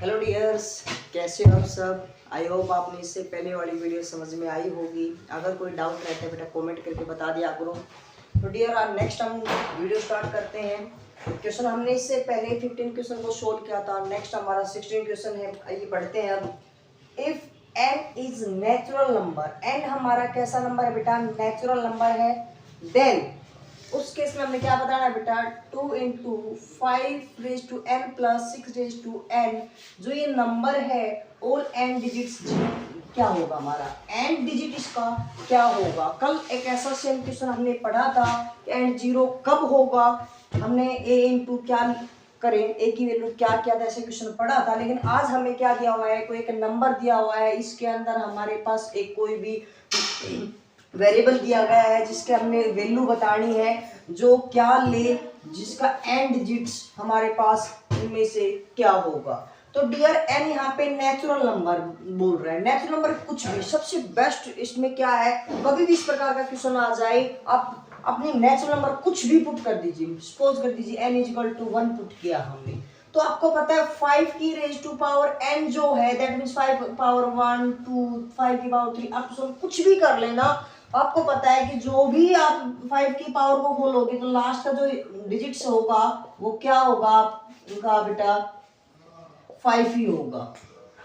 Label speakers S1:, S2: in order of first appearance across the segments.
S1: Hello dears, कैसे हो आप सब। आई होप आपने इससे पहले वाली वीडियो समझ में आई होगी। अगर कोई डाउट रहता है बेटा कमेंट करके बता दिया करो। तो डियर आज नेक्स्ट हम वीडियो स्टार्ट करते हैं। क्वेश्चन हमने इससे पहले 15 क्वेश्चन को सोल्व किया था। नेक्स्ट हमारा 16 क्वेश्चन है। आइए पढ़ते हैं अब। If n is natural number, n हमारा कैसा नंबर है बेटा, नेचुरल नंबर है, देन उस केस में हमें क्या बताना है बेटा, 2 into 5 raise to n plus 6 raise to n, जो ये नंबर है और n डिजिट्स क्या होगा हमारा, n डिजिट इसका क्या होगा। कल एक ऐसा सेम क्वेश्चन हमने पढ़ा था कि n जीरो कब होगा, हमने a इंटू क्या करें, a की वैल्यू क्या क्या था, ऐसे क्वेश्चन पढ़ा था। लेकिन आज हमें क्या दिया हुआ है, कोई एक नंबर दिया हुआ है, इसके अंदर हमारे पास एक कोई भी वेरिएबल दिया गया है जिसके हमने वैल्यू बतानी है, जो क्या ले, जिसका एन डिजिट्स हमारे पास इनमें से क्या होगा। तो डियर एन यहाँ पे नेचुरल नंबर बोल रहा है। नेचुरल नंबर कुछ भी, सबसे बेस्ट इसमें क्या है, कभी भी इस प्रकार का क्वेश्चन आ जाए आप अपनी नेचुरल नंबर कुछ भी पुट कर दीजिए। सपोज कर दीजिए n इक्वल टू 1 पुट किया हमने, तो आपको पता है 5 की रेज टू पावर n जो है, दैट मीन्स 5 पावर 1 2 5 की पावर 3 आप कुछ भी कर लेना। आपको पता है कि जो भी आप 5 की पावर को खोलोगे तो लास्ट का जो डिजिट्स होगा वो क्या होगा आपका बेटा, 5 ही होगा।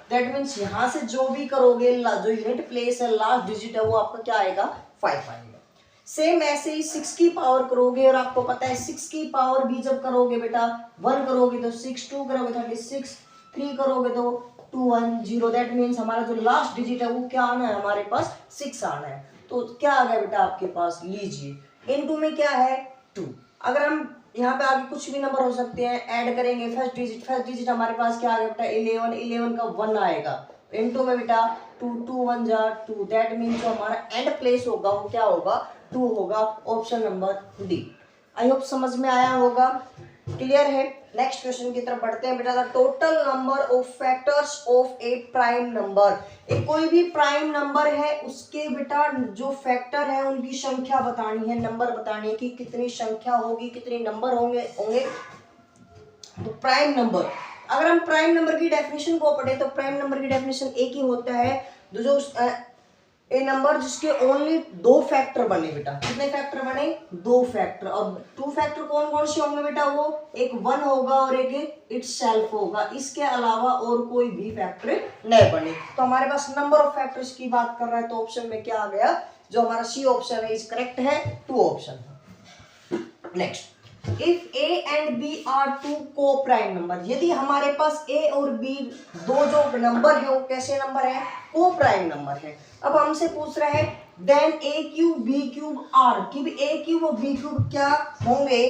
S1: दैट मीन्स यहाँ से जो भी करोगे, जो यूनिट प्लेस है, लास्ट डिजिट है, वो आपका क्या आएगा, 5 आएगा। सेम ऐसे ही 6 की पावर करोगे, और आपको पता है 6 की पावर भी जब करोगे बेटा, 1 करोगे तो 6, 2 करोगे 36, 3 करोगे तो 2 1 0, दैट मीन्स हमारा जो लास्ट डिजिट है वो क्या आना है, हमारे पास 6 आना है। तो क्या आ गया बेटा आपके पास, लीजिए इनटू में क्या है 2। अगर हम यहाँ पे आगे कुछ भी नंबर हो सकते हैं, ऐड करेंगे फर्स्ट डिजिट हमारे पास क्या आ गया बेटा 11, 11 का 1 आएगा, इनटू में बेटा 2 2 1 जा 2, दैट मीन्स जो हमारा एंड प्लेस होगा वो क्या होगा, 2 होगा। Option number D. आई होप समझ में आया होगा, क्लियर है। नेक्स्ट क्वेश्चन की तरफ बढ़ते हैं बेटा। The total number of factors of A prime number, एक कोई भी प्राइम नंबर है उसके बेटा जो फैक्टर है उनकी संख्या बतानी है, नंबर बतानी है कि कितनी संख्या होगी, कितने नंबर होंगे होंगे तो प्राइम नंबर। अगर हम प्राइम नंबर की डेफिनेशन को पढ़े तो प्राइम नंबर की डेफिनेशन एक ही होता है, जो ए नंबर जिसके ओनली 2 फैक्टर बने बेटा। कितने फैक्टर बने, 2 फैक्टर। और 2 फैक्टर कौन कौन से होंगे बेटा, वो एक 1 होगा और एक इटसेल्फ होगा, इसके अलावा और कोई भी फैक्टर नहीं बने। तो हमारे पास नंबर ऑफ फैक्टर्स की बात कर रहा है, तो ऑप्शन में क्या आ गया, जो हमारा सी ऑप्शन है इज करेक्ट है, 2 ऑप्शन है। Next, if A and B are 2 को प्राइम नंबर, यदि हमारे पास ए और बी दो जो नंबर है वो कैसे नंबर है, को प्राइम नंबर है। अब हमसे पूछ रहा है then A cube B cube are, कि भी ए क्यूब और बी क्यूब क्या होंगे,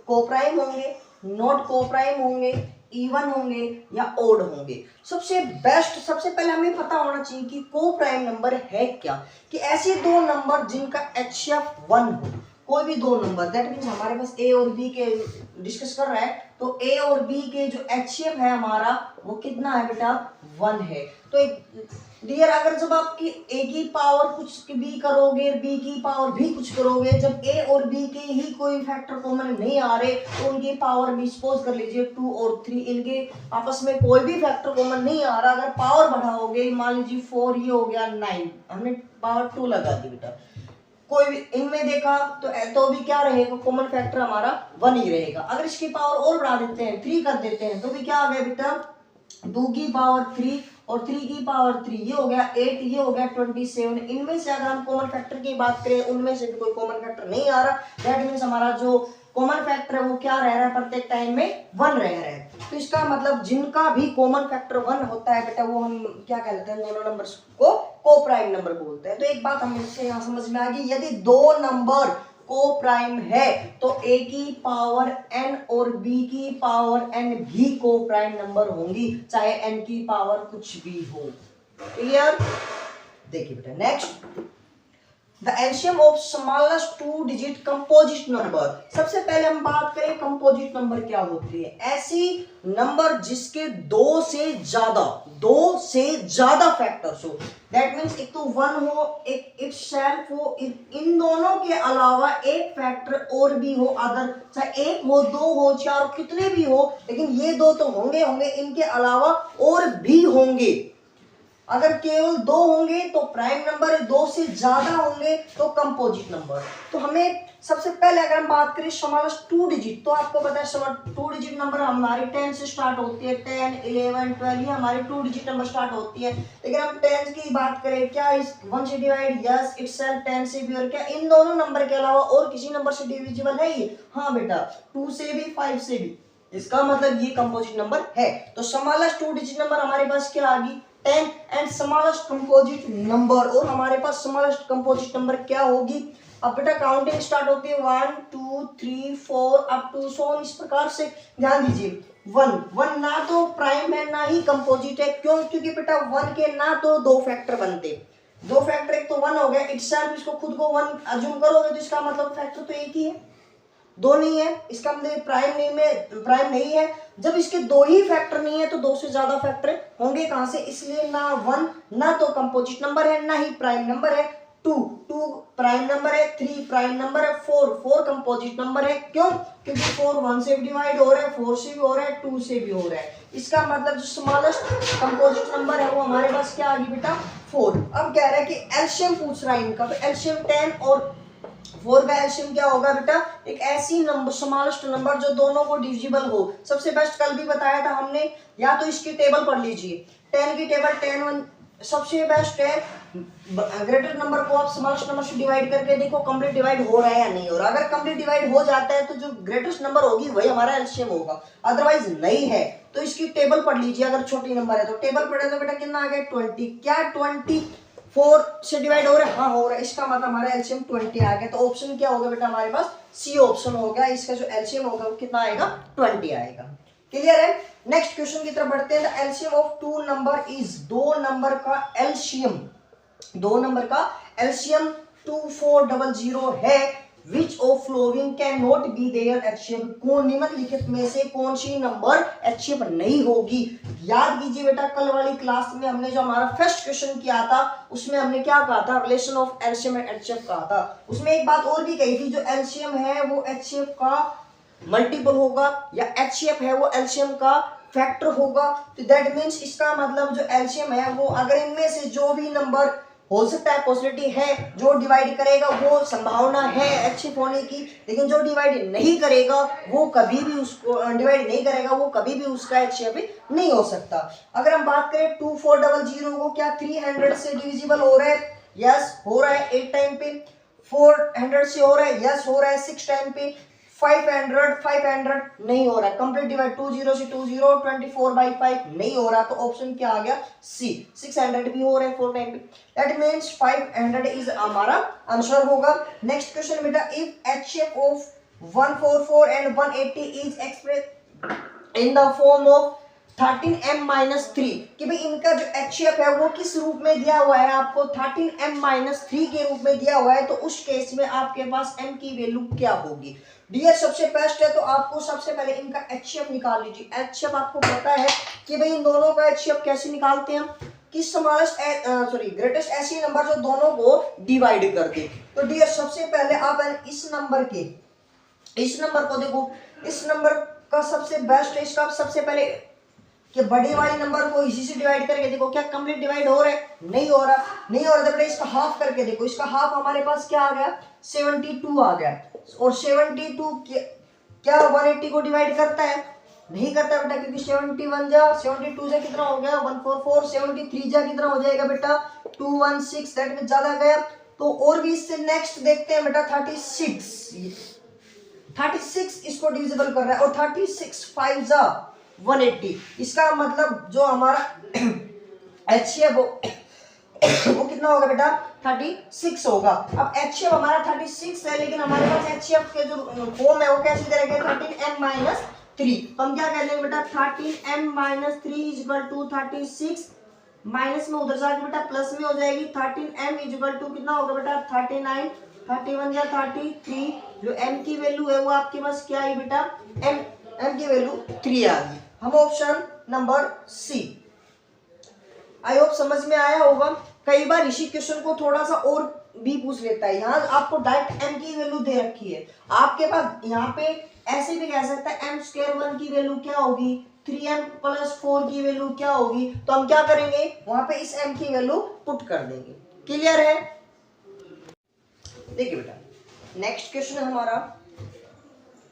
S1: को प्राइम होंगे, नॉट को प्राइम होंगे, इवन होंगे या ओड होंगे। सबसे बेस्ट, सबसे पहले हमें पता होना चाहिए कि को प्राइम नंबर है क्या, कि ऐसे दो नंबर जिनका HCF 1 हो, कोई भी दो नंबर, दैट मीन्स हमारे पास ए और बी के डिस्कस कर रहा है, तो ए और बी के जो HCF है हमारा वो कितना है बेटा, 1 है। तो डियर अगर जब आपकी ए की पावर कुछ बी करोगे, बी की पावर भी कुछ करोगे, जब ए और बी के ही कोई फैक्टर कॉमन नहीं आ रहे तो उनकी पावर भी सपोज कर लीजिए 2 और 3, इनके आपस में कोई भी फैक्टर कॉमन नहीं आ रहा, अगर पावर बढ़ाओगे, मान लीजिए 4 ये हो गया 9, हमने पावर 2 लगा दी बेटा, कोई भी इनमें देखा तो भी क्या रहेगा, कॉमन फैक्टर हमारा 1 ही रहेगा। अगर इसकी पावर और बढ़ा देते हैं, 3 कर देते हैं, तो भी क्या आ गया बेटा, 2 की पावर 3 और 3 की पावर 3, ये हो गया 8, ये हो गया 27। इनमें से अगर हम कॉमन फैक्टर की बात करें, उनमें से भी कोई कॉमन फैक्टर नहीं आ रहा, दैट मीन्स हमारा जो कॉमन फैक्टर है वो क्या रह रहा है, प्रत्येक टाइम में 1 रह रहा है। तो इसका मतलब जिनका भी कॉमन फैक्टर 1 होता है बेटा, वो हम क्या कहते हैं, दोनों नंबर्स को प्राइम नंबर बोलते हैं। तो एक बात हमें इससे यहाँ समझ में आ गई, यदि दो नंबर को प्राइम है तो ए की पावर n और b की पावर n भी को प्राइम नंबर होंगी, चाहे n की पावर कुछ भी हो। क्लियर, देखिए बेटा next, the LCM of smallest 2 digit composite number. सबसे पहले हम बात करें कंपोजिट नंबर क्या होती है। ऐसी नंबर जिसके दो से ज्यादा फैक्टर्स हो। दैट मीन्स एक तो 1 हो, एक इटसेल्फ हो, इन दोनों के अलावा एक फैक्टर और भी हो, अदर चाहे 1 हो, 2 हो, 4 हो, कितने भी हो, लेकिन ये दो तो होंगे, इनके अलावा और भी होंगे। अगर केवल 2 होंगे तो प्राइम नंबर, 2 से ज्यादा होंगे तो कंपोजिट नंबर। तो हमें सबसे पहले अगर हम बात करें स्मॉलेस्ट 2 डिजिट, तो आपको पता है 2 डिजिट नंबर हमारी 10 से स्टार्ट होती है। 10, 11, 12 ये हमारी 2 डिजिट नंबर स्टार्ट होती है। लेकिन हम 10 की बात करें, क्या इस 1 से डिवाइड? यस, इटसेल्फ 10 से भी। और क्या इन दोनों नंबर के अलावा और किसी नंबर से डिविजिबल है ये? हाँ बेटा, 2 से भी, 5 से भी। इसका मतलब ये कंपोजिट नंबर है। तो स्मॉलेस्ट 2 डिजिट नंबर हमारे पास क्या आ गई? 10 एंड स्मॉलेस्ट कंपोजिट नंबर। और हमारे पास स्मॉलेस्ट कंपोजिट नंबर क्या होगी? अब बेटा काउंटिंग स्टार्ट होती है 1 2 3 4 अप टू सो इस प्रकार से। ध्यान दीजिए 1 ना तो प्राइम है ना ही कंपोजिट है। क्यों? क्योंकि बेटा 1 के ना तो 2 फैक्टर बनते। 2 फैक्टर, एक तो 1 हो गया इटसेल्फ, इसको खुद को 1 अज्यूम करोगे तो इसका मतलब फैक्टर तो एक ही है, 2 नहीं है। इसका मतलब प्राइम नहीं है। जब इसके 2 ही फैक्टर नहीं है तो 2 से ज्यादा फैक्टर होंगे कहां से? इसलिए ना 1 ना तो कंपोजिट नंबर है ना ही प्राइम नंबर है। 2 प्राइम नंबर है, 3 प्राइम नंबर है, 4 कंपोजिट नंबर है। क्यों? क्योंकि 4 1 से भी डिवाइड हो रहा है, 4 से भी हो रहा है, 2 से भी हो रहा है। इसका मतलब जो स्मॉलेस्ट कंपोजिट नंबर है वो हमारे पास क्या आ गई बेटा? 4। अब कह रहा है कि एलसीएम पूछ रहा है इनका, तो एलसीएम 10 और 4 का एलसीएम क्या होगा बेटा? एक ऐसी नंबर, स्मॉलेस्ट नंबर जो दोनों को डिविजिबल हो। सबसे बेस्ट कल भी बताया था हमने, या तो इसकी टेबल पढ़ लीजिए, 10 की टेबल 10 1 सबसे बेस्ट है। ग्रेटर नंबर को आप स्मॉलेस्ट नंबर से डिवाइड करके देखो कंप्लीट डिवाइड हो रहा है या नहीं हो रहा। अगर कंप्लीट डिवाइड हो जाता है तो जो ग्रेटेस्ट नंबर होगी वही हमारा एलसीएम होगा, अदरवाइज नहीं है। तो इसकी टेबल पढ़ लीजिए। अगर छोटी नंबर है तो टेबल पढ़े तो बेटा कितना आ गया? 20। क्या 24 से डिवाइड हो रहा है? हाँ हो रहा है। इसका मतलब हमारा एलसीएम 20 आ गया। तो ऑप्शन क्या होगा बेटा हमारे पास? सी ऑप्शन हो गया। इसका जो एलसीएम होगा वो कितना आएगा? 20 आएगा। क्लियर है? नेक्स्ट क्वेश्चन की तरफ बढ़ते हैं। The LCM of 2 number is, 2 number का एलसीएम 2400 है। Which of following can not be there HCF? कौन निम्नलिखित में से कौन सी नंबर एचसीएफ नहीं होगी? याद कीजिए बेटा, कल वाली क्लास में हमने जो हमारा फर्स्ट क्वेश्चन किया था उसमें हमने क्या कहा था? Relation of LCM and HCF कहा था। उसमें एक बात और भी कही थी, जो एलसीएम है वो एचसीएफ का मल्टीपल होगा या एचसीएफ है वो एलसीएम का फैक्टर होगा। तो दैट मीन्स इसका मतलब जो एलसीएम है वो अगर इनमें से जो भी नंबर हो सकता है, पॉसिबिलिटी है, जो डिवाइड करेगा वो संभावना है एचसीएफ होने की, लेकिन जो डिवाइड नहीं करेगा वो कभी भी उसको डिवाइड नहीं करेगा वो कभी भी उसका एचसीएफ नहीं हो सकता। अगर हम बात करें 2400 को क्या 300 से डिविजिबल हो रहा है? यस हो रहा है 8 टाइम पे। 400 से हो रहा है? यस हो रहा है 6 टाइम पे। 500 नहीं हो रहा है। कंप्लीट डिवाइड 20 से 20 24/5 नहीं हो रहा। तो ऑप्शन क्या आ गया? सी। 600 भी हो रहा है 4 टाइम पे। दैट मींस 500 इज हमारा आंसर होगा। नेक्स्ट क्वेश्चन बेटा, if HCF of 144 and 180 is express in the form of 13m-3, कि भाई इनका जो एचसीएफ है वो किस रूप में दिया हुआ है? आपको 13m-3 के रूप में दिया हुआ है। तो उस केस में आपके पास m की वैल्यू क्या होगी? डियर सबसे बेस्ट है तो आपको सबसे पहले इनका एचसीएफ निकाल लीजिए। एचसीएफ आपको पता है कि भाई इन दोनों का एचसीएफ कैसे निकालते हैं? कि स्मॉलेस्ट ग्रेटेस्ट ऐसी नंबर जो दोनों को डिवाइड कर दे। तो डियर सबसे पहले आप इस नंबर को देखो। इस नंबर का सबसे बेस्ट है, इसका सबसे पहले कि बड़ी वाली नंबर को इसी से डिवाइड करके देखो, क्या कंप्लीट डिवाइड हो रहा है? नहीं हो रहा। तो इसका हाफ करके देखो। इसका हाफ हमारे पास क्या आ गया? 72 आ गया। और 72 क्या 180 को डिवाइड करता है? नहीं करता बेटा, क्योंकि 71 जा 72 से कितना हो गया? 144। 73 जा कितना हो जाएगा बेटा? 216। दैट में ज्यादा गया। तो और भी इससे नेक्स्ट देखते हैं बेटा 36 इसको डिविजिबल कर रहा है। और 36 5 जा 180। इसका मतलब जो हमारा एचसीएफ वो कितना होगा बेटा? 36 होगा। अब एचसीएफ हमारा 36 है, लेकिन हमारे पास एचसीएफ के जो फॉर्म है वो कैसे दे रखे? 13m-3। तो हम क्या कह लेंगे बेटा? 13m-3 is equal to 36 minus में उधर जाके बेटा प्लस में हो जाएगी 13m इक्वल टू कितना होगा बेटा 39, 31 या 33। जो m की वैल्यू है वो आपके पास क्या है बेटा m की वैल्यू 3 आ गई। हम option number C. I hope समझ में आया होगा। कई बार इसी क्वेश्चन को थोड़ा सा और भी पूछ लेता है। यहाँ आपको डायरेक्ट m की वैल्यू दे रखी है, आपके पास यहाँ पे ऐसे भी कह सकता है m स्क्वायर 1 की वैल्यू क्या होगी 3m प्लस 4 की वैल्यू क्या होगी। तो हम क्या करेंगे वहां पे इस m की वैल्यू पुट कर देंगे। क्लियर है? देखिए बेटा नेक्स्ट क्वेश्चन है हमारा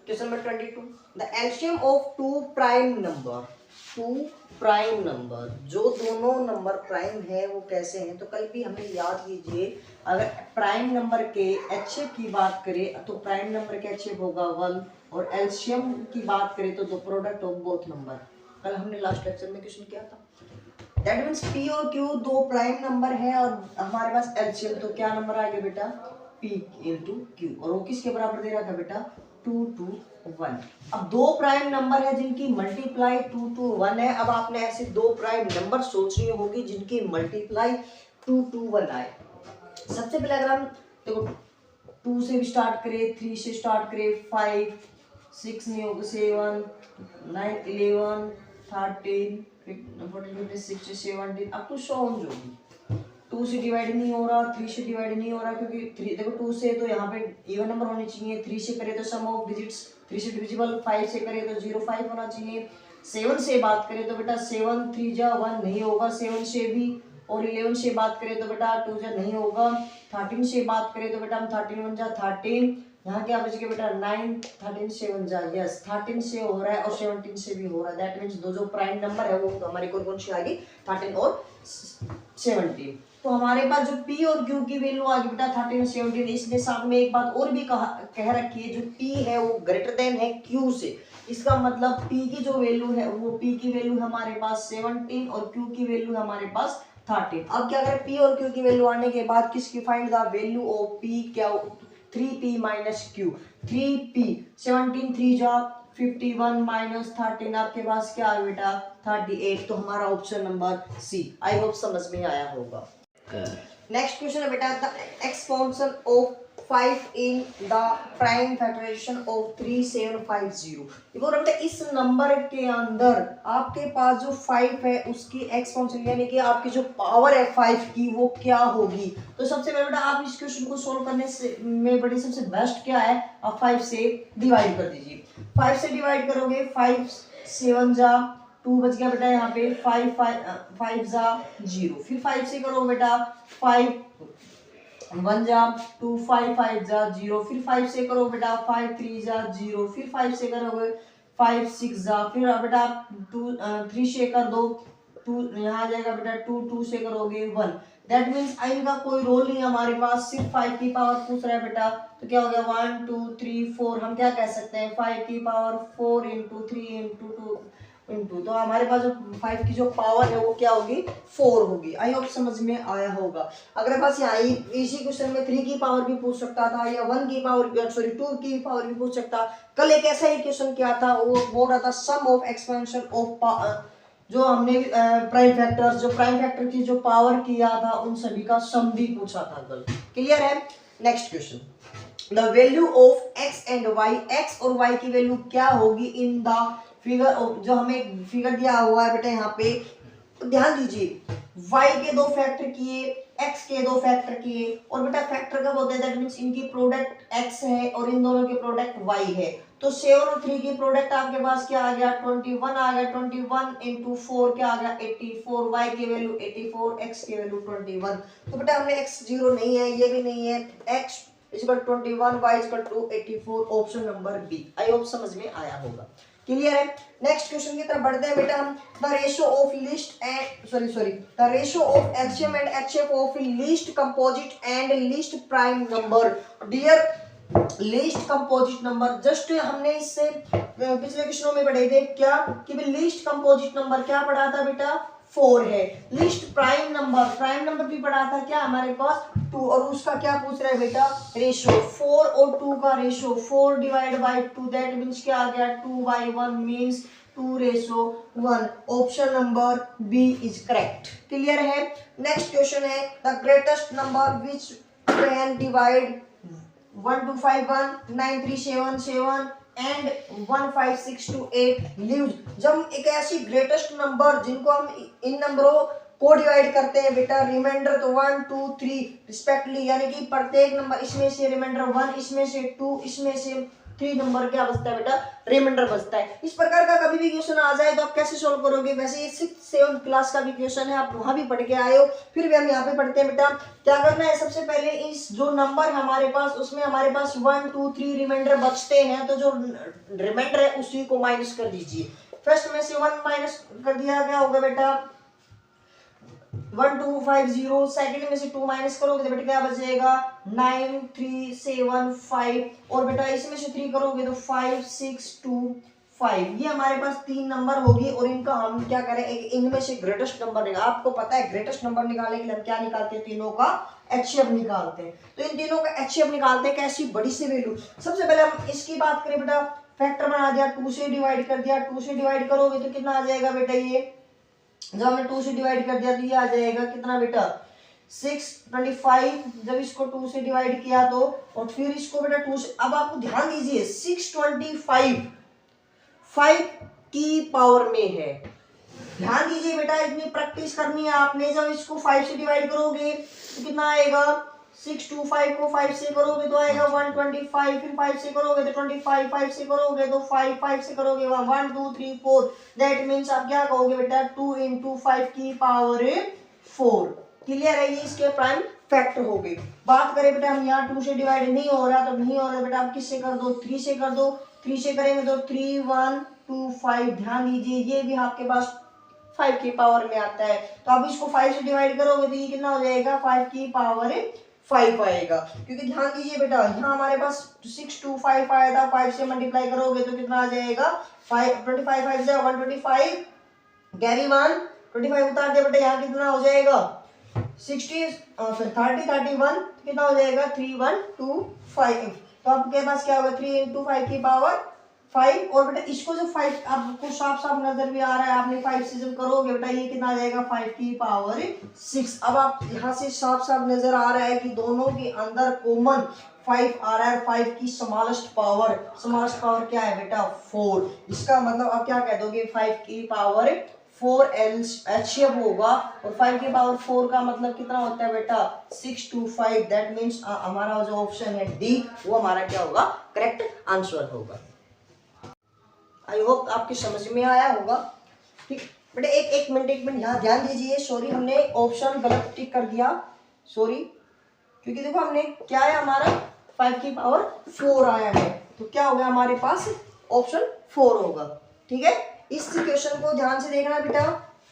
S1: question number 22। The LCM of two prime number, two prime number, जो दोनों नंबर प्राइम है वो कैसे हैं। तो कल भी हमें याद कीजिए, अगर प्राइम नंबर के एचएफ की बात करें तो प्राइम नंबर का एचएफ होगा 1, और एलसीएम की बात करें तो the product of both number. कल हमने लास्ट लेक्चर में क्वेश्चन किया था। दैट मींस पी और क्यू दो प्राइम नंबर है और हमारे पास एलसीएम, तो क्या नंबर आ गया बेटा p इंटू क्यू, और वो किसके बराबर दे रहा था बेटा 2 to 1। अब दो प्राइम नंबर है जिनकी मल्टीप्लाई 2 to 1 है। अब आपने ऐसे दो प्राइम नंबर सोचनी होगी जिनकी मल्टीप्लाई 2 to 1 आए। सबसे पहले अगर हम देखो 2 से भी स्टार्ट करें, 3 से स्टार्ट करें, 5, 6 नहीं होगा 7, 9, 11, 13, 14, 15, 16, 17 अब तो 100 होगी। 2 से डिवाइड नहीं हो रहा, 3 से डिवाइड नहीं हो रहा, क्योंकि 3 देखो 2 से तो यहाँ पे इवन नंबर होने चाहिए, 3 से करे तो सम ऑफ डिजिट्स 3 से डिविजिबल, 5 से करे तो 05 होना चाहिए। 7 से बात करें तो बेटा 7 3 जा 1 नहीं होगा 7 से भी, और 11 से बात करें तो बेटा 2 जा नहीं होगा। 13 से बात करें तो बेटा हम 13 1 जा 13, यहाँ क्या बच गया बेटा 9, 13 से 1 जा यस 13 से हो रहा है और 17 से भी हो रहा है। दैट मीन्स दो जो प्राइम नंबर है वो हमारी कौन सी आ गई 13 और 17। तो हमारे पास जो P और Q की वैल्यू आ गई बेटा 13 17। इसने साथ में एक बात और भी कह रखी है, जो P है वो ग्रेटर देन है Q से। इसका मतलब P की जो वैल्यू है वो P की वैल्यू हमारे पास 17 और Q की वैल्यू हमारे पास 13। अब क्या करें P और Q की वैल्यू आने के बाद किसकी find the value of P, क्या 3P माइनस Q। 3P 17 3 जा 51 माइनस 13 आपके पास क्या है बेटा 38। तो हमारा option number C. I hope समझ में आया होगा। नेक्स्ट क्वेश्चन है बेटा the exponential of 5 in the prime factorization of 3750। देखो बेटा इस नंबर के अंदर आपके पास जो 5 है उसकी एक्सपोनेंशियल यानी कि आपकी जो पावर है 5 की वो क्या होगी। तो सबसे पहले बेटा आप इस क्वेश्चन को सोल्व करने से में बड़ी सबसे बेस्ट क्या है, आप 5 से डिवाइड कर दीजिए। 5 से डिवाइड करोगे 5 7 जा 2 बच गया बेटा यहाँ पे 5 जा 0, फिर 5 से करो बेटा 5 1 जा 2, 5 5 जा 0, फिर 5 से करो बेटा 5 3 जा 0, फिर 5 से करोगे 5 6 जा, फिर बेटा 2 3 से कर दो 2 यहाँ आ जाएगा बेटा 2 2 से करोगे 1। दैट मीन्स इनका कोई रोल नहीं हमारे पास, सिर्फ 5 की पावर पूछ रहा है बेटा। तो क्या हो गया 1 2 3 4, हम क्या कह सकते हैं 5 की पावर 4 इंटू 3 इंटू 2 इंटू, तो हमारे पास जो 5 की जो पावर है वो क्या होगी 4 होगी। आई होप समझ में आया होगा। अगर पास यहाँ इसी क्वेश्चन में 3 की पावर भी पूछ सकता था या 1 की पावर सॉरी 2 की पावर भी पूछ सकता। कल एक ऐसा ही क्वेश्चन किया था, वो बोल रहा था सम ऑफ एक्सपेंशन ऑफ जो हमने प्राइम फैक्टर्स, जो प्राइम फैक्टर की जो पावर किया था उन सभी का सम भी पूछा था कल। क्लियर है? Next question the value of x and y, x और y की वैल्यू क्या होगी इन द फिगर। जो हमें फिगर दिया हुआ है बेटा यहाँ पे ध्यान दीजिए, y के 2 फैक्टर किए, x के 2 फैक्टर किए, और बेटा फैक्टर कब होता है दैट मींस इनकी प्रोडक्ट x है और इन दोनों की प्रोडक्ट y है। तो 7 और 3 की प्रोडक्ट आपके पास क्या आ गया 21 आ गया, 21 इंटू 4 क्या आ गया 84, y की वैल्यू 84, x की वैल्यू 21। तो बेटा हमने x 0 नहीं है, ये भी नहीं है, x equal 21 y equal to 84, option number B. I hope समझ में आया होगा। क्लियर है? नेक्स्ट क्वेश्चन की तरफ बढ़ते हैं बेटा हम। The ratio of least and the ratio of HM and HF of least composite and least prime number. Dear least composite number, just हमने इससे पिछले क्वेश्चनों में पढ़े थे क्या कि लीस्ट कंपोजिट नंबर क्या पढ़ा था बेटा 4 है। लिस्ट प्राइम नंबर भी पढ़ा था क्या हमारे पास 2, और उसका क्या पूछ रहा है बेटा रेशियो 4 और 2 का ratio 4 divide by 2, that means क्या आ गया 2/1 means 2:1। Option number B is correct. Clear है। नेक्स्ट क्वेश्चन है the greatest number which can divide 1251, 9377 and 15628 leaves. जब एक ऐसी ग्रेटेस्ट नंबर जिनको हम इन नंबरों को डिवाइड करते हैं बेटा, रिमाइंडर तो 1 2 3 रिस्पेक्टली, यानी कि प्रत्येक नंबर इसमें से रिमाइंडर 1, इसमें से 2, इसमें से 3 नंबर क्या बचता है बेटा, रिमाइंडर बचता है। इस प्रकार का कभी भी क्वेश्चन आ जाए तो आप कैसे सोल्व करोगे। वैसे ये 6th 7th क्लास का भी क्वेश्चन है, आप वहां भी पढ़ के आए हो, फिर भी हम यहाँ पे पढ़ते हैं बेटा। क्या करना है, सबसे पहले इस जो नंबर हमारे पास उसमें हमारे पास 1 2 3 रिमाइंडर बचते हैं, तो जो रिमाइंडर है उसी को माइनस कर दीजिए। फर्स्ट में से 1 माइनस कर दिया, क्या होगा बेटा 1250। सेकंड में से 2 माइनस करोगे तो बेटा क्या बचेगा 9375, और बेटा इसमें से 3 करोगे तो 5625। ये हमारे पास 3 नंबर होगी, और इनका हम क्या करें, इनमें से ग्रेटेस्ट नंबर निकाल। आपको पता है ग्रेटेस्ट नंबर निकालने के लिए हम क्या निकालते हैं, तीनों का एचसीएफ निकालते हैं। तो इन तीनों का एचसीएफ निकालते हैं कैसी, बड़ी सी वैल्यू। सबसे पहले हम इसकी बात करें बेटा, फैक्टर बना दिया, 2 से डिवाइड कर दिया। 2 से डिवाइड करोगे तो कितना आ जाएगा बेटा, ये जब हमने 2 से डिवाइड कर दिया तो ये आ जाएगा कितना बेटा 625। जब इसको 2 से डिवाइड किया तो, और फिर इसको बेटा 2 से, अब आपको ध्यान दीजिए 625 5 की पावर में है। ध्यान दीजिए बेटा, इतनी प्रैक्टिस करनी है आपने। जब इसको 5 से डिवाइड करोगे तो कितना आएगा, 625 को 5 से करोगे तो आएगा 125, फिर 5 से करोगे तो 25, 5 से करोगे तो 5, 5 से करोगे 1 2 3 4। दैट मीन्स आप क्या कहोगे बेटा 2 × 5 की पावर 4। क्लियर है, ये इसके प्राइम फैक्टर हो गए। बात करें बेटा हम यहाँ 2 से डिवाइड नहीं हो रहा, तो नहीं हो रहा बेटा आप किससे कर दो, 3 से कर दो। 3 से करेंगे तो 3 1 2 5। ध्यान दीजिए ये भी आपके पास 5 की पावर में आता है, तो अब इसको 5 से डिवाइड करोगे तो ये कितना हो जाएगा 5 की पावर 5 आएगा। क्योंकि ध्यान दीजिए बेटा यहाँ हमारे पास 625 आया था, 5 से मल्टीप्लाई करोगे तो कितना आ जाएगा 5 25 5 से 125, कैरी 1 25 उतार दिया बेटा, यहाँ कितना हो जाएगा 60 फिर 30 31, कितना हो जाएगा 3125। तो आपके पास क्या होगा 3 × 5 की पावर 5। और बेटा इसको जो 5 आपको साफ साफ नजर भी आ रहा है, आपने 5 से जब करोगे बेटा ये कितना आ जाएगा 5 की पावर 6। अब आप यहाँ से साफ साफ नजर आ रहा है कि दोनों के अंदर कॉमन 5 आ रहा है। 5 की स्मॉलेस्ट पावर क्या है बेटा 4। इसका मतलब आप क्या कह दोगे 5 की पावर 4 एचसीएफ होगा, और 5 की पावर 4 का मतलब कितना होता है बेटा 625। दैट मीन्स हमारा जो ऑप्शन है डी वो हमारा क्या होगा, करेक्ट आंसर होगा। आई होप आपकी समझ में आया होगा। ठीक बेटा एक मिनट यहाँ ध्यान दीजिए। सॉरी हमने ऑप्शन गलत टिक कर दिया, सॉरी, क्योंकि देखो हमने क्या है हमारा 5 की पावर 4 आया है, तो क्या होगा हमारे पास ऑप्शन 4 होगा। ठीक है, इस क्वेश्चन को ध्यान से देखना बेटा,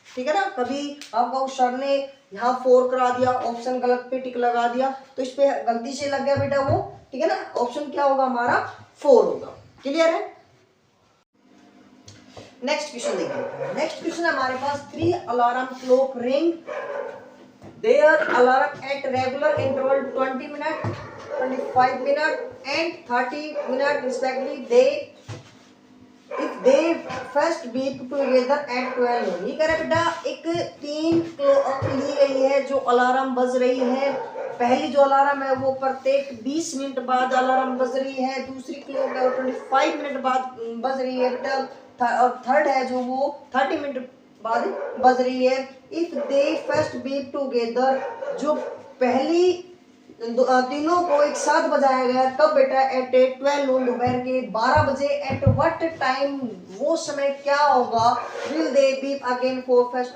S1: ठीक है ना। कभी आपको सर ने यहाँ 4 करा दिया, ऑप्शन गलत पे टिक लगा दिया, तो इस पे गलती से लग गया बेटा वो, ठीक है ना। ऑप्शन क्या होगा हमारा 4 होगा। क्लियर है। नेक्स्ट क्वेश्चन देखिए। नेक्स्ट क्वेश्चन हमारे पास 3 alarm clock ring there alarm at regular interval 20 minute 25 minute and 30 minute respectively they if they first beep together at 12। ये कह रहा है बेटा एक 3 क्लॉक ली गई है जो अलार्म बज रही है। पहली जो अलार्म है वो प्रत्येक 20 मिनट बाद अलार्म बज रही है, दूसरी क्लॉक है वो 25 मिनट बाद बज रही है बेटा, और थर्ड है जो वो 30 मिनट बाद बज रही है। If they first beep together, जो पहली तीनों को एक साथ बजाया गया कब बेटा एट 12 नून, दोपहर के 12 बजे। एट व्हाट टाइम, वो समय क्या होगा, will they beep again for first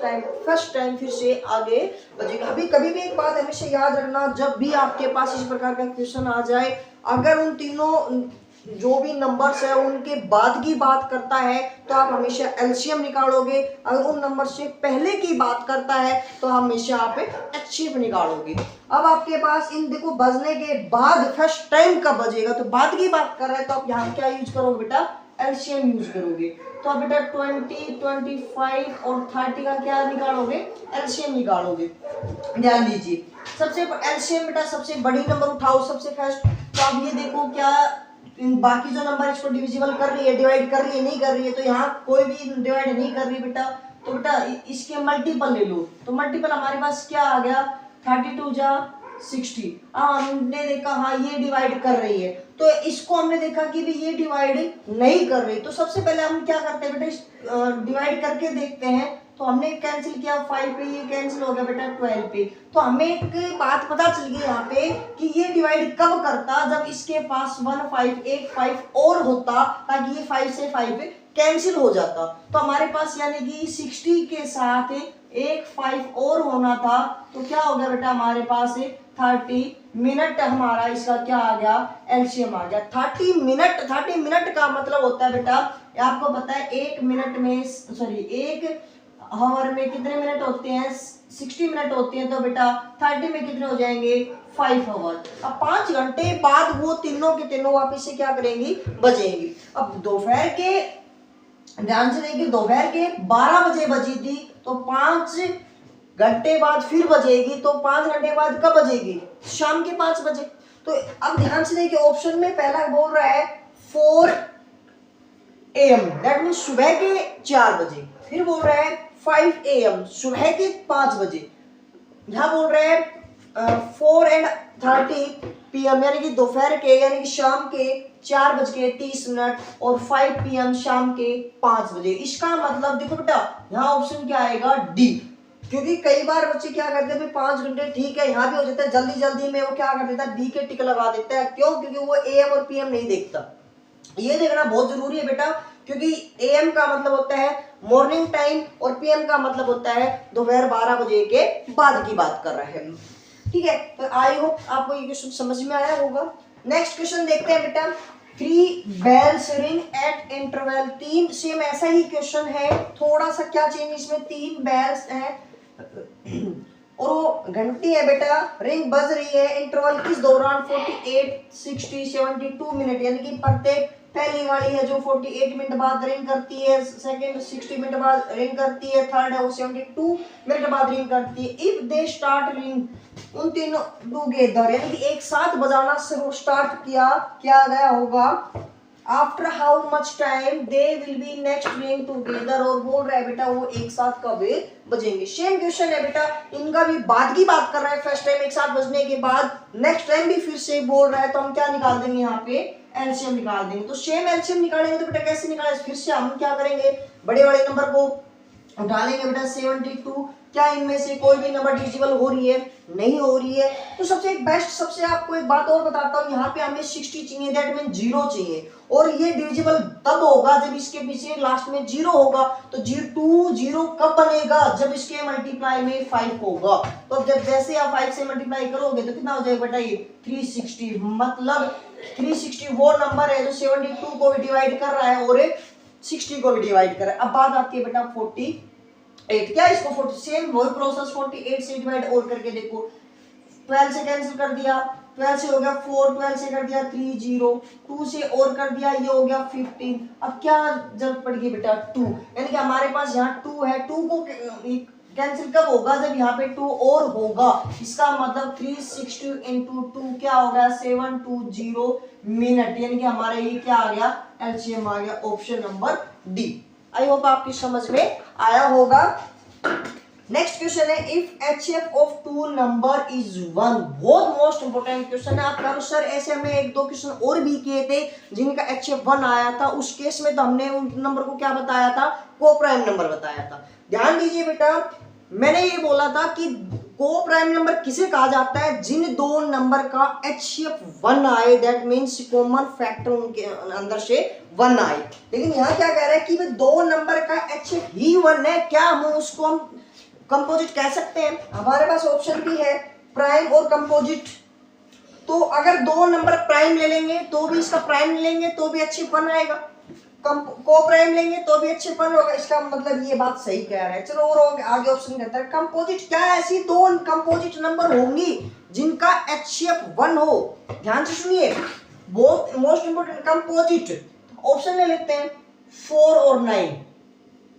S1: time फिर से आगे बजेगा। अभी कभी भी एक बात हमेशा याद रखना, जब भी आपके पास इस प्रकार का क्वेश्चन आ जाए, अगर उन तीनों जो भी नंबर्स है उनके बाद की बात करता है तो आप हमेशा एलसीएम निकालोगे, अगर उन नंबर से पहले की बात करता है तो हमेशा आप एचसीएफ निकालोगे। अब आपके पास इन देखो बजने के बाद फर्स्ट टाइम कब बजेगा, तो बाद की बात कर रहे हैं, तो आप यहाँ क्या यूज करोगे बेटा एलसीएम यूज करोगे। तो आप बेटा 20 25 और 30 का क्या निकालोगे, एलसीएम निकालोगे। ध्यान दीजिए सबसे एलसीएम बेटा सबसे बड़ी नंबर उठाओ सबसे फर्स्ट। तो आप ये देखो क्या बाकी जो नंबर इसको डिविजिबल कर रही है, डिवाइड कर रही है, नहीं कर रही है, तो यहाँ कोई भी डिवाइड नहीं कर रही बेटा, तो बेटा इसके मल्टीपल ले लो। तो मल्टीपल हमारे पास क्या आ गया, 32 जा 60। हमने देखा हाँ ये डिवाइड कर रही है, तो इसको हमने देखा कि भी ये डिवाइड नहीं कर रही। तो सबसे पहले हम क्या करते हैं बेटा, डिवाइड करके देखते हैं। तो हमने कैंसिल किया 5 पे, ये कैंसिल हो गया बेटा 12 पे। तो हमें एक बात पता चल गई यहाँ पे कि ये डिवाइड कब करता, जब इसके पास 1 5 एक 5 और होता, ताकि ये 5 से 5 कैंसिल हो जाता। तो हमारे पास यानी कि 60 के साथ एक 5 और होना था, तो क्या हो गया बेटा हमारे पास 30 मिनट, हमारा इसका क्या आ गया, एलसीएम आ गया 30 मिनट। 30 मिनट का मतलब होता है बेटा, आपको पता है एक मिनट में, सॉरी एक हावर में कितने मिनट होते हैं, 60 मिनट होते हैं। तो बेटा 30 में कितने हो जाएंगे, 5 आवर। अब 5 घंटे बाद वो तीनों के तीनों वापिस से क्या करेंगी, बजेंगी। अब दोपहर के, ध्यान से देखिए, दोपहर के 12 बजे बजी थी, तो 5 घंटे बाद फिर बजेगी। तो 5 घंटे बाद कब बजेगी, शाम के 5 बजे। तो अब ध्यान से देखिए, ऑप्शन में पहला बोल रहा है 4 AM, दैट मीन सुबह के 4 बजे। फिर बोल रहा है 5 AM, सुबह के 5 बजे। यहाँ बोल रहे हैं 4:30 PM, यानी कि दोपहर के, यानी कि शाम के 4:30 और 5 PM शाम के 5 बजे। इसका मतलब देखो बेटा, यहाँ ऑप्शन क्या आएगा, डी। क्योंकि कई बार बच्चे क्या करते हैं, 5 घंटे ठीक है, यहाँ भी हो जाता है, जल्दी जल्दी में वो क्या कर देता है, डी के टिक लगा देता है। क्यों, क्योंकि वो AM और PM नहीं देखता। ये देखना बहुत जरूरी है बेटा, क्योंकि AM का मतलब होता है मॉर्निंग टाइम और PM का मतलब होता है दोपहर 12 बजे के बाद की बात कर रहे हैं। ठीक है, तो आई होप आपको ये क्वेश्चन समझ में आया होगा। नेक्स्ट क्वेश्चन देखते हैं बेटा, 3 bells ring at interval। 3 same ऐसा ही क्वेश्चन है, थोड़ा सा क्या चेंज, इसमें 3 bells है और वो घंटी है बेटा, रिंग बज रही है, इंटरवल किस दौरान, 48 60 72 मिनट, यानी कि प्रत्येक, पहली वाली है जो 48 मिनट बाद रिंग करती है, सेकंड 60 मिनट बाद रिंग करती है, थर्ड है वो 72 मिनट बाद रिंग करती है। इफ दे स्टार्ट रिंग, उन तीनों टुगेदर, यानी कि एक साथ बजाना स्टार्ट किया गया होगा, after how much time they will be next ring together. और बोल रहा है बेटा वो एक साथ कब बजेंगे। सेम क्वेश्चन है बेटा, इनका भी बाद की बात कर रहा है, फर्स्ट टाइम एक साथ बजने के बाद नेक्स्ट टाइम भी फिर से बोल रहा है, तो हम क्या निकाल देंगे, यहाँ पे एलसीएम निकाल देंगे। तो सेम एलसीएम निकालेंगे, तो बेटा कैसे निकालेंगे, फिर से हम क्या करेंगे, बड़े वाले नंबर को उठा लेंगे बेटा 72। क्या इनमें से कोई भी नंबर डिविजिबल हो रही है, नहीं हो रही है। तो सबसे बेस्ट, सबसे आपको एक बात और बताता हूँ, यहाँ पे हमें 60 चाहिए, दैट मीन 0 चाहिए, और ये डिविजिबल तब होगा जब इसके पीछे लास्ट में 0 होगा। तो 0 कब बनेगा, जब इसके मल्टीप्लाई में 5 होगा। तो जब जैसे आप 5 से मल्टीप्लाई करोगे तो कितना हो जाएगा बेटा, ये 360। मतलब 360 वो नंबर है जो 72 को भी डिवाइड कर रहा है और 60 को भी डिवाइड कर रहा है। अब बात आती है बेटा 48, क्या इसको 40, सेम वही प्रोसेस 48 से डिवाइड और करके देखो, 12 से कैंसिल कर दिया, 12 से हो गया 4, 12 से कर दिया 3 0, 2 से और कर दिया, ये हो गया 15। अब क्या जरूरत पड़ गई बेटा, 2, यानी कि हमारे पास यहाँ 2 है, 2 को कैंसिल कब होगा, जब यहाँ पे 2 और होगा। इसका मतलब 360 इंटू 2 क्या हो गया, 720 मिनट, यानी कि हमारा ये क्या आ गया, एलसीएम आ गया, option number D. I hope आपकी समझ में आया होगा। नेक्स्ट क्वेश्चन है, if HCF of 2 number is 1। बहुत मोस्ट इंपोर्टेंट क्वेश्चन है। आप कहो सर ऐसे हमें 1-2 क्वेश्चन और भी किए थे जिनका HCF 1 आया था, उस केस में तो हमने उन नंबर को क्या बताया था, को प्राइम नंबर बताया था। ध्यान दीजिए बेटा, मैंने ये बोला था कि को प्राइम नंबर किसे कहा जाता है, जिन 2 नंबर का HCF 1 आए, दैट मीन्स कॉमन फैक्टर उनके अंदर से 1 आए। लेकिन यहाँ क्या कह रहा है कि 2 नंबर का HCF ही 1 है, क्या हम उसको हम कंपोजिट कह सकते हैं। हमारे पास ऑप्शन भी है प्राइम और कंपोजिट। तो अगर 2 नंबर प्राइम ले लेंगे तो भी इसका प्राइम लेंगे तो भी HCF 1 आएगा, को प्राइम लेंगे तो भी HCF 1 होगा। इसका मतलब ये बात सही कह रहा है। चलो और आगे ऑप्शन कहता है कंपोजिट, क्या ऐसी 2 कंपोजिट नंबर होंगी जिनका HCF 1 हो। ध्यान से सुनिए, बहुत मोस्ट इंपोर्टेंट, कंपोजिट। ऑप्शन ले लेते हैं 4 और 9,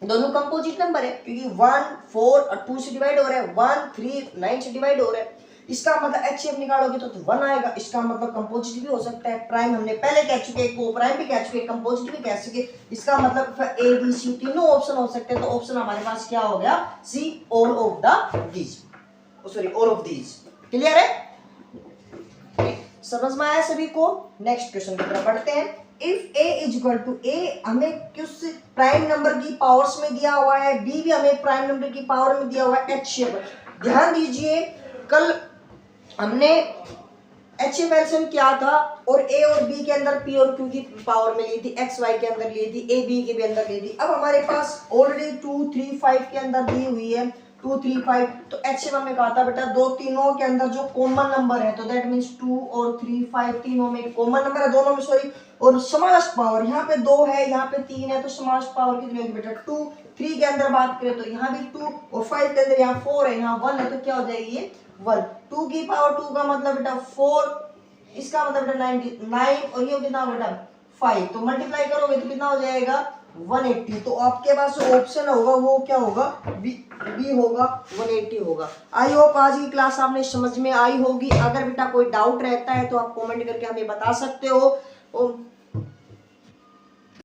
S1: दोनों कंपोजिट नंबर है, क्योंकि 1 4 और 2 से डिवाइड हो रहा है, 1 3 9 से डिवाइड हो रहा है। इसका मतलब HCF निकालोगे तो 1 आएगा। इसका मतलब कंपोजिट भी हो सकता है, प्राइम हमने पहले कह चुके, को प्राइम भी कह चुके, कंपोजिट भी कह चुके। इसका मतलब A B C तीनों ऑप्शन हो सकते हैं, तो ऑप्शन हमारे पास क्या हो गया, C all of the these, sorry all of these. Clear है, समझ में आया सभी को। नेक्स्ट क्वेश्चन की तरफ बढ़ते हैं। If A is equal to A, हमें किस प्राइम नंबर की पावर्स में दिया हुआ है, B भी हमें प्राइम नंबर की पावर में दिया हुआ है, HCF। ध्यान दीजिए कल हमने HCF एलसीएम क्या था, और A और B के अंदर P और Q की पावर में ली थी, X Y के अंदर ली थी, A B के भी अंदर ली थी। अब हमारे पास ऑलरेडी 2 3 5 के अंदर दी हुई है 2 3 5, तो HCF में कहा था बेटा दो तीनों के अंदर जो कॉमन नंबर है, तो दैट मींस 2 और 3 5 तीनों में कॉमन नंबर है, दोनों में सॉरी। और समष्ट पावर यहाँ पे 2 है, यहाँ पे 3 है, तो समष्ट पावर कितनी होगी बेटा 2। 3 के अंदर बात करें तो यहाँ भी 2, और 5 के अंदर यहाँ 4 है, यहाँ 1 है, तो क्या हो जाएगी ये 1। 2 की पावर 2 का मतलब बेटा 4, इसका मतलब बेटा 9, और ये कितना बेटा 5, तो मल्टीप्लाई करोगे तो कितना हो जाएगा 180। तो आपके पास जो ऑप्शन होगा वो क्या होगा, बी होगा, 180 होगा। आई होप आज की क्लास आपने समझ में आई होगी। अगर बेटा कोई डाउट रहता है तो आप कमेंट करके हमें बता सकते हो।